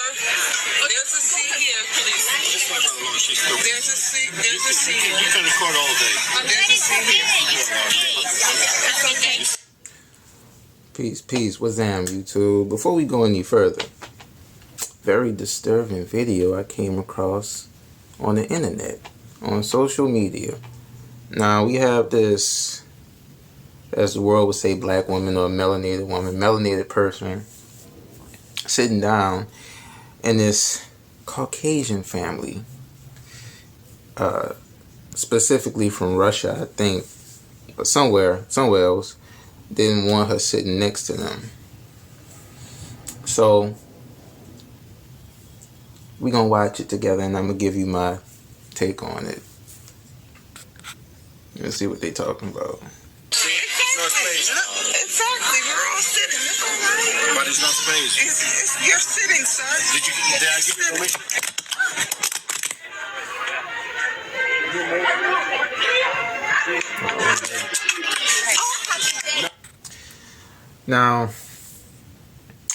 There's a seat here, please. There's a seat. There's a seat here. You can record all day. There's a seat here. Peace. What's up, YouTube? Before we go any further, very disturbing video I came across on the internet, on social media. Now, we have this, as the world would say, black woman or melanated person, sitting down in this Caucasian family, specifically from Russia, I think, but somewhere else, didn't want her sitting next to them. So we're gonna watch it together, and I'm gonna give you my take on it. Let's see what they talking about. Exactly, we're all sitting. It's all right. But it's not space. You're sitting, sir. Did I give you permission? Now,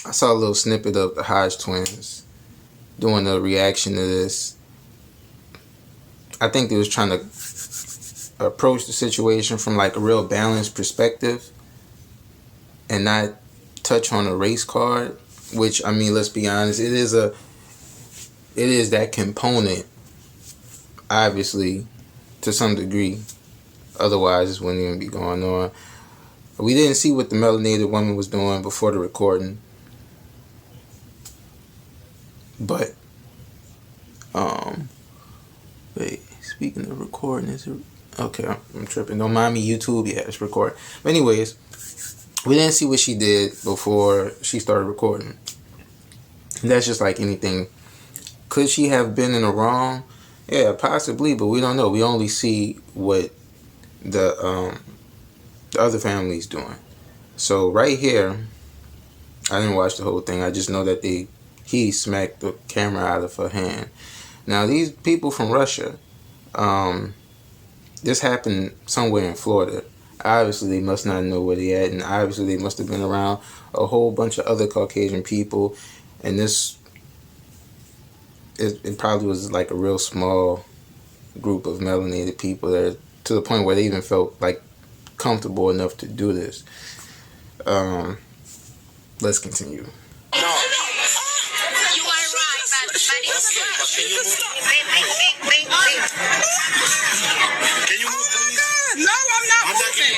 I saw a little snippet of the Hodge twins doing a reaction to this. I think they was trying to approach the situation from like a real balanced perspective and not touch on a race card, which, I mean, let's be honest, it is that component, obviously, to some degree. Otherwise, this wouldn't even be going on. We didn't see what the melanated woman was doing before the recording. But, wait, speaking of recording, is it? Okay, I'm tripping. Don't mind me, YouTube. Yeah, it's recording. But anyways, we didn't see what she did before she started recording. That's just like anything. Could she have been in the wrong? Yeah, possibly, but we don't know. We only see what the other family's doing. So right here, I didn't watch the whole thing. I just know that he smacked the camera out of her hand. Now, these people from Russia, this happened somewhere in Florida. Obviously, they must not know where they at, and obviously they must have been around a whole bunch of other Caucasian people, and it probably was like a real small group of melanated people there, to the point where they even felt like comfortable enough to do this. Let's continue. You are right, but Can you move, please? No, I'm not moving.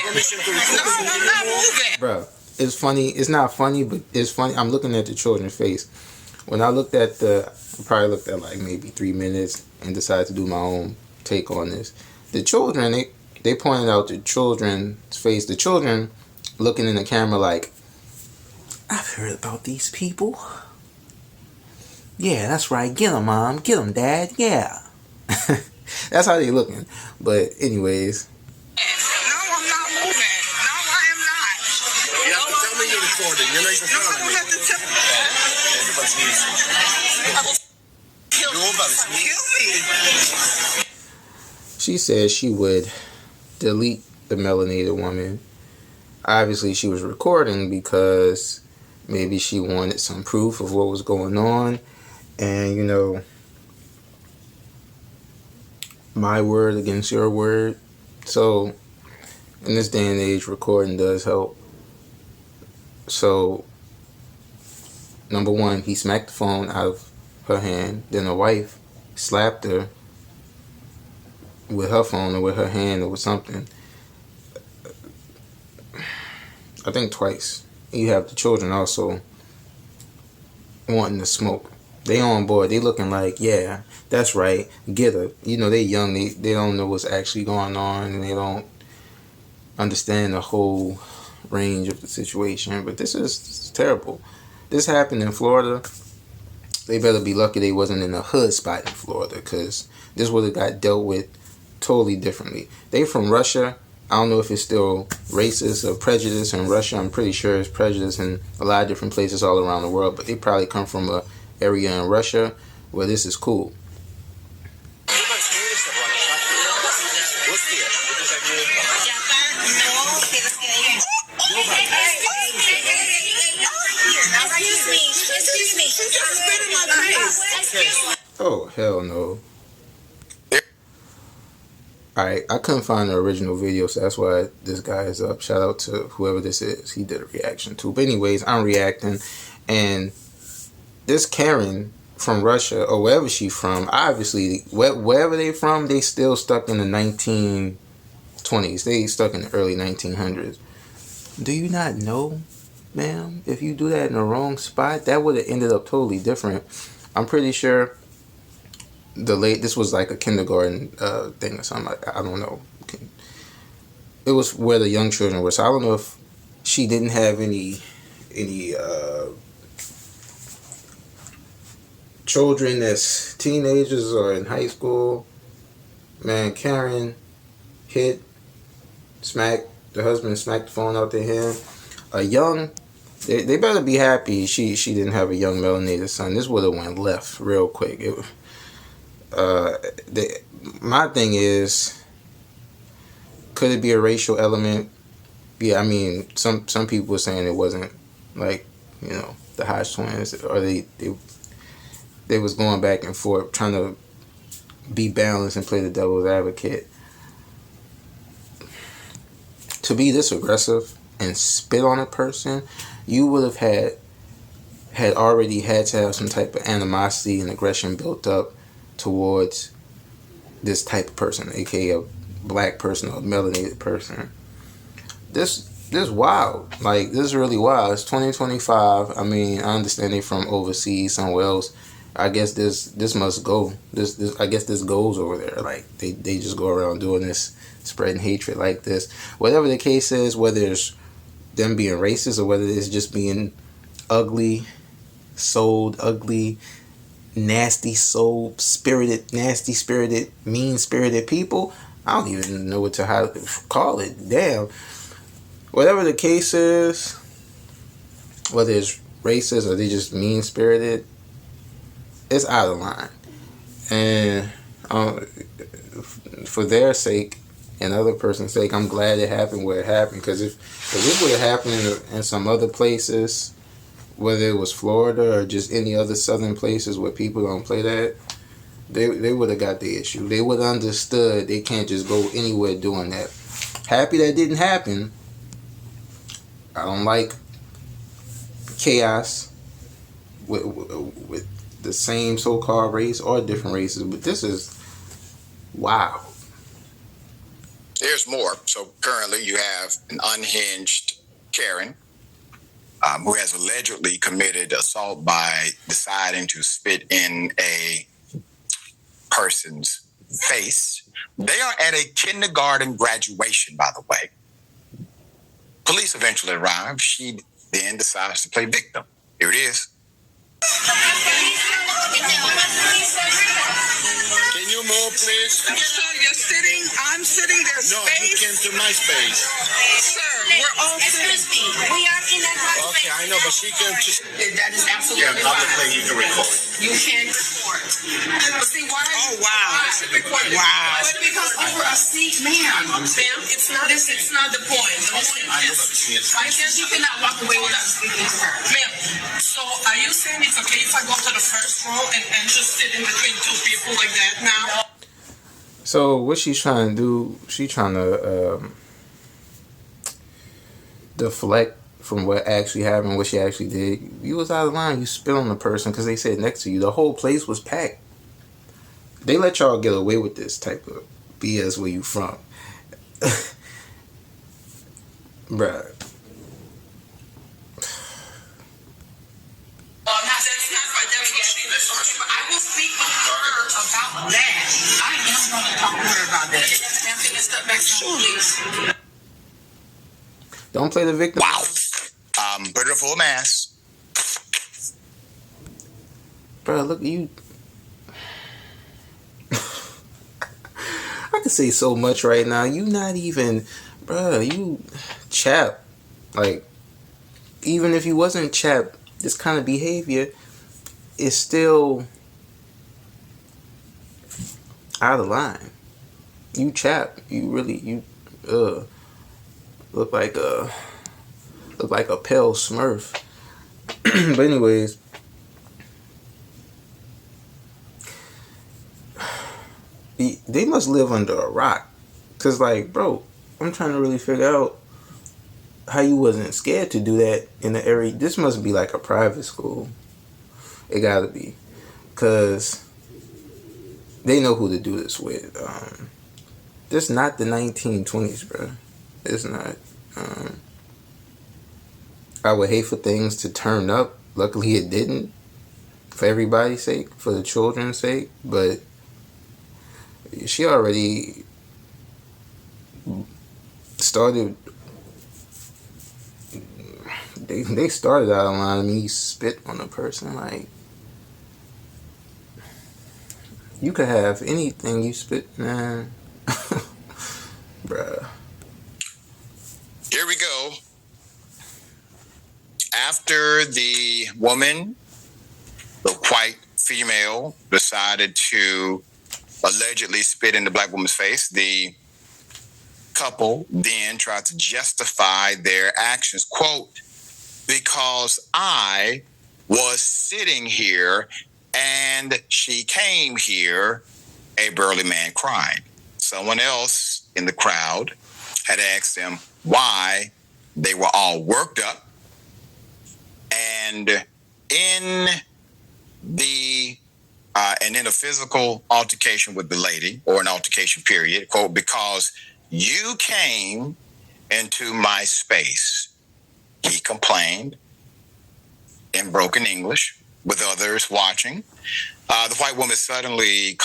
No, I'm not moving. Bro, it's funny. It's not funny, but it's funny. I'm looking at the children's face. When I looked at I probably looked at like maybe 3 minutes and decided to do my own take on this. The children, they pointed out the children's face. The children looking in the camera like, I've heard about these people. Yeah, that's right. Get them, Mom. Get them, Dad. Yeah. That's how they looking. But anyways. No, I'm not moving. No, I am not. You have to tell me you're recording. You're not even No, I telling don't me. have to tell Everybody's me. She said she would delete the melanated woman. Obviously, she was recording because maybe she wanted some proof of what was going on. And, you know, my word against your word. So, in this day and age, recording does help. So, number one, he smacked the phone out of her hand. Then the wife slapped her with her phone or with her hand or with something. I think twice. You have the children also wanting to smoke. They on board. They looking like, yeah, that's right. Get her. You know, they young. They don't know what's actually going on, and they don't understand the whole range of the situation. But this is terrible. This happened in Florida. They better be lucky they wasn't in a hood spot in Florida, because this would have got dealt with totally differently. They from Russia. I don't know if it's still racist or prejudice in Russia. I'm pretty sure it's prejudice in a lot of different places all around the world. But they probably come from a area in Russia where this is cool. Excuse me. Oh, hell no. Alright, I couldn't find the original video, so that's why this guy is up. Shout out to whoever this is. He did a reaction too. But anyways, I'm reacting, and this Karen from Russia, or wherever she's from, obviously, wherever they from, they still stuck in the 1920s. They stuck in the early 1900s. Do you not know, ma'am? If you do that in the wrong spot, that would have ended up totally different. I'm pretty sure this was like a kindergarten thing or something. I don't know. It was where the young children were. So I don't know if she didn't have any children that's teenagers or in high school. Man, Karen hit, smacked the husband, smacked the phone out to him. A young, they better be happy she didn't have a young melanated son. This would have went left real quick. My thing is, could it be a racial element? Yeah, I mean, some people were saying it wasn't, like, you know, the Hodge twins, or they was going back and forth trying to be balanced and play the devil's advocate. To be this aggressive and spit on a person, you would have already had to have some type of animosity and aggression built up towards this type of person, aka a black person or a melanated person. This wild. Like, this is really wild. It's 2025. I mean, I understand they from overseas, somewhere else. I guess this must go. This I guess this goes over there. Like, they just go around doing this, spreading hatred like this. Whatever the case is, whether it's them being racist or whether it's just being ugly, souled, ugly, nasty soul spirited, nasty spirited, mean spirited people. I don't even know what to call it. Damn. Whatever the case is, whether it's racist or they just mean spirited, it's out of line. And for their sake and other person's sake, I'm glad it happened where it happened. Because if it would have happened in some other places, whether it was Florida or just any other southern places where people don't play that, they would have got the issue. They would have understood they can't just go anywhere doing that. Happy that didn't happen. I don't like chaos with the same so-called race or different races, but this is wow. There's more. So currently you have an unhinged Karen who has allegedly committed assault by deciding to spit in a person's face. They are at a kindergarten graduation, by the way. Police eventually arrive. She then decides to play victim. Here it is. Can you move, please? Sir, you're sitting. I'm sitting. There's No, space. you came to my space. Sir, we're all sitting. Excuse me. We are in that Okay, I know, but she came to... That is absolutely Yeah, publicly you can record. You can record. But see, why? Oh, wow. Why I should record it? Wow. But because over a seat, ma'am, it's not the point. The point is, I guess you cannot walk away without speaking to her. Ma'am, so are you saying it's okay if I go to the first row and just sit in between two people like that now? So what she's trying to do, she's trying to deflect from what actually happened, what she actually did. You was out of line. You spit on the person because they said next to you. The whole place was packed. They let y'all get away with this type of BS where you from. Bruh. I will speak with her about that. I am going to talk to her about that. Ma'am, can you step back, please? Don't play the victim. Wow. Put her full mask. Bruh, look, you... I can say so much right now. You not even... Bruh, you... Chap. Like, even if you wasn't chap, this kind of behavior is still out of line. You chap. You really... You... Look like a pale Smurf. But anyways, they must live under a rock. Cause like, bro, I'm trying to really figure out how you wasn't scared to do that in the area. This must be like a private school. It gotta be, cause they know who to do this with. This not the 1920s, bro. It's not. I would hate for things to turn up. Luckily, it didn't. For everybody's sake, for the children's sake, but she already started. They started out of line. I mean, you spit on a person, like you could have anything you spit, man. Bruh. Here we go. After the woman, the white female, decided to allegedly spit in the black woman's face, the couple then tried to justify their actions. Quote, because I was sitting here and she came here, a burly man cried. Someone else in the crowd had asked them why they were all worked up. And in a physical altercation with the lady, or an altercation period, quote, because you came into my space, he complained in broken English with others watching. The white woman suddenly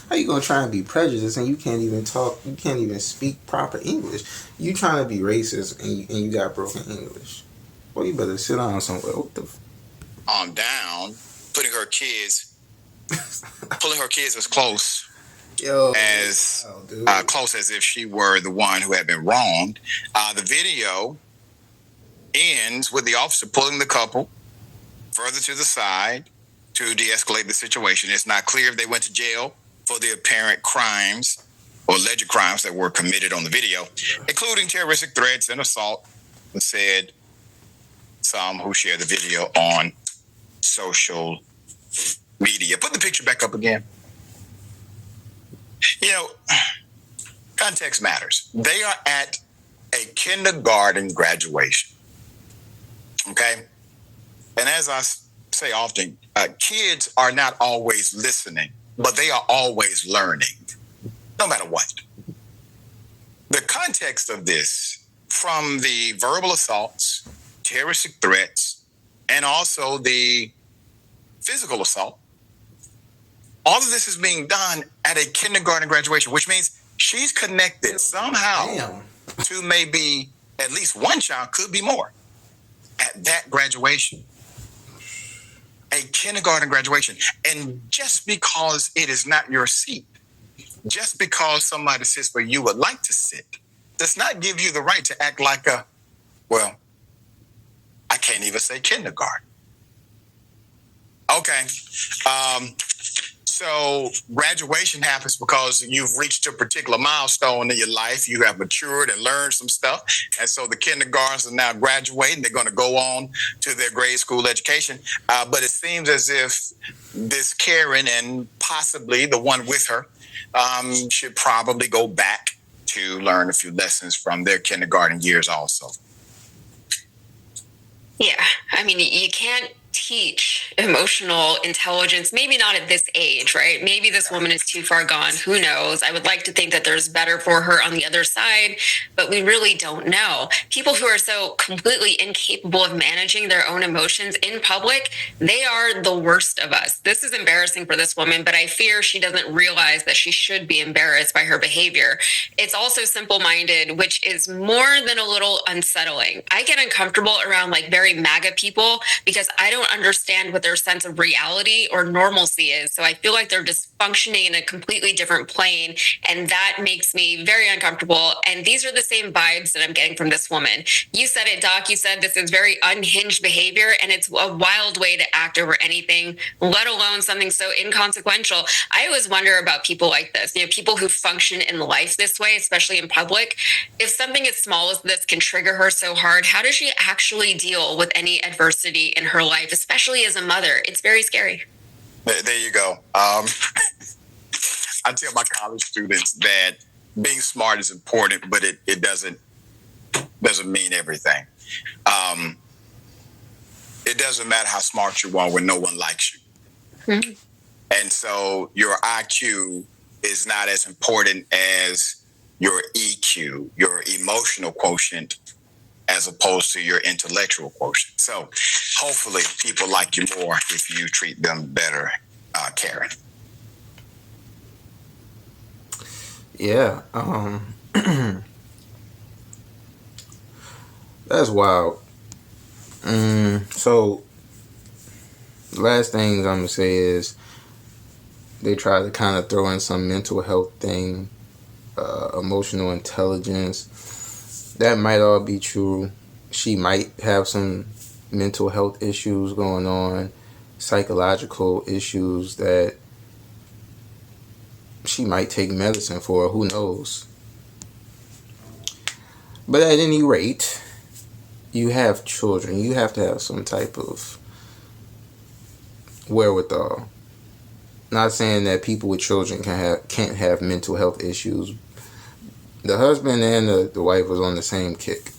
How you gonna try and be prejudiced and you can't even talk? You can't even speak proper English. You trying to be racist and you got broken English. Well, you better sit down somewhere. What the? Down, pulling her kids as close close as if she were the one who had been wronged. The video ends with the officer pulling the couple further to the side to de-escalate the situation. It's not clear if they went to jail for the apparent crimes or alleged crimes that were committed on the video, including terroristic threats and assault, said some who shared the video on social media. Put the picture back up again. You know, context matters. They are at a kindergarten graduation. Okay? And as I say often, kids are not always listening, but they are always learning, no matter what. The context of this, from the verbal assaults, terroristic threats, and also the physical assault, all of this is being done at a kindergarten graduation, which means she's connected somehow to maybe at least one child, could be more, at that graduation. A kindergarten graduation. And just because it is not your seat, just because somebody sits where you would like to sit, does not give you the right to act like I can't even say kindergarten. Okay. So graduation happens because you've reached a particular milestone in your life. You have matured and learned some stuff. And so the kindergartners are now graduating. They're going to go on to their grade school education. But it seems as if this Karen and possibly the one with her should probably go back to learn a few lessons from their kindergarten years also. Yeah, I mean, you can't teach emotional intelligence, maybe not at this age, right? Maybe this woman is too far gone. Who knows? I would like to think that there's better for her on the other side, but we really don't know. People who are so completely incapable of managing their own emotions in public, they are the worst of us. This is embarrassing for this woman, but I fear she doesn't realize that she should be embarrassed by her behavior. It's also simple-minded, which is more than a little unsettling. I get uncomfortable around like very MAGA people because I don't understand what their sense of reality or normalcy is. So I feel like they're just functioning in a completely different plane, and that makes me very uncomfortable. And these are the same vibes that I'm getting from this woman. You said it, Doc. You said this is very unhinged behavior, and it's a wild way to act over anything, let alone something so inconsequential. I always wonder about people like this, people who function in life this way, especially in public. If something as small as this can trigger her so hard, how does she actually deal with any adversity in her life, especially as a mother? It's very scary. There you go. I tell my college students that being smart is important, but it doesn't mean everything. It doesn't matter how smart you are when no one likes you. Mm-hmm. And so your IQ is not as important as your EQ, your emotional quotient, as opposed to your intellectual quotient. So hopefully people like you more if you treat them better, Karen. Yeah. That's wild. So, last things I'm gonna say is they try to kind of throw in some mental health thing, emotional intelligence. That might all be true. She might have some mental health issues going on, psychological issues that she might take medicine for. Who knows? But at any rate, you have children. You have to have some type of wherewithal. Not saying that people with children can't have mental health issues. The husband and the wife was on the same kick.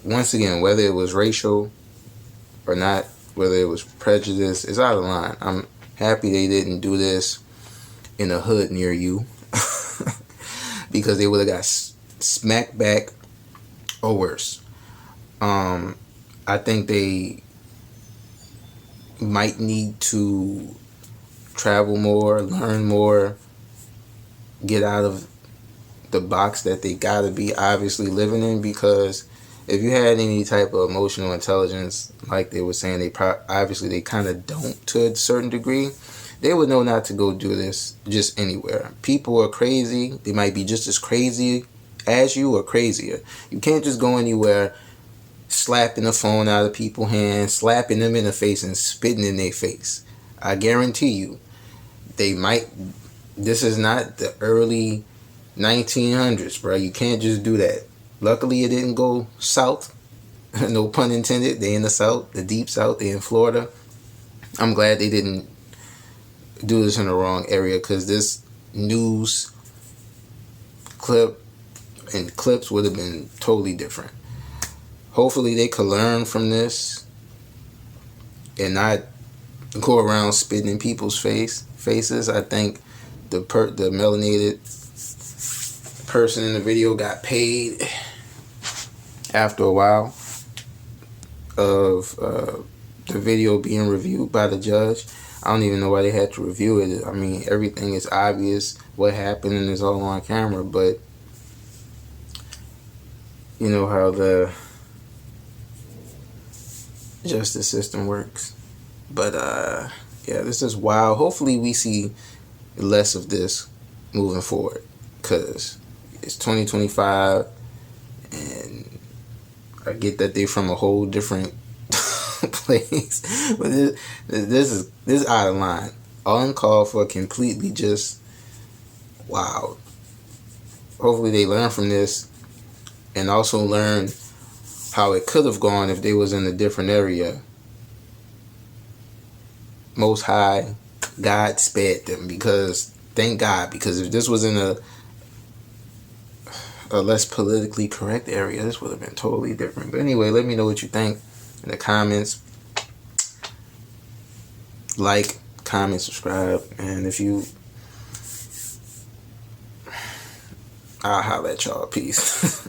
Once again, whether it was racial or not, whether it was prejudice, it's out of line. I'm happy they didn't do this in a hood near you because they would have got smacked back or worse. I think they might need to travel more, learn more, get out of the box that they gotta be obviously living in, because if you had any type of emotional intelligence, like they were saying, obviously they kind of don't to a certain degree, they would know not to go do this just anywhere. People are crazy. They might be just as crazy as you or crazier. You can't just go anywhere slapping the phone out of people's hands, slapping them in the face and spitting in their face. I guarantee you, this is not the early 1900s, bro. You can't just do that. Luckily, it didn't go south. No pun intended. They in the south, the deep south. They in Florida. I'm glad they didn't do this in the wrong area, because this news clip and clips would have been totally different. Hopefully, they could learn from this and not go around spitting in people's faces. I think the melanated person in the video got paid after a while of the video being reviewed by the judge. I don't even know why they had to review it. I mean, everything is obvious, what happened, and it's all on camera, but you know how the justice system works. But yeah, this is wild. Hopefully we see less of this moving forward, because it's 2025 and I get that they're from a whole different place, but this is out of line, uncalled for, completely just wow. Hopefully they learn from this and also learn how it could have gone if they was in a different area. Most High, God spared them, because thank God, because if this was in a less politically correct area, this would have been totally different. But anyway, let me know what you think in the comments. Like, comment, subscribe, and if you, I'll holler at y'all. Peace.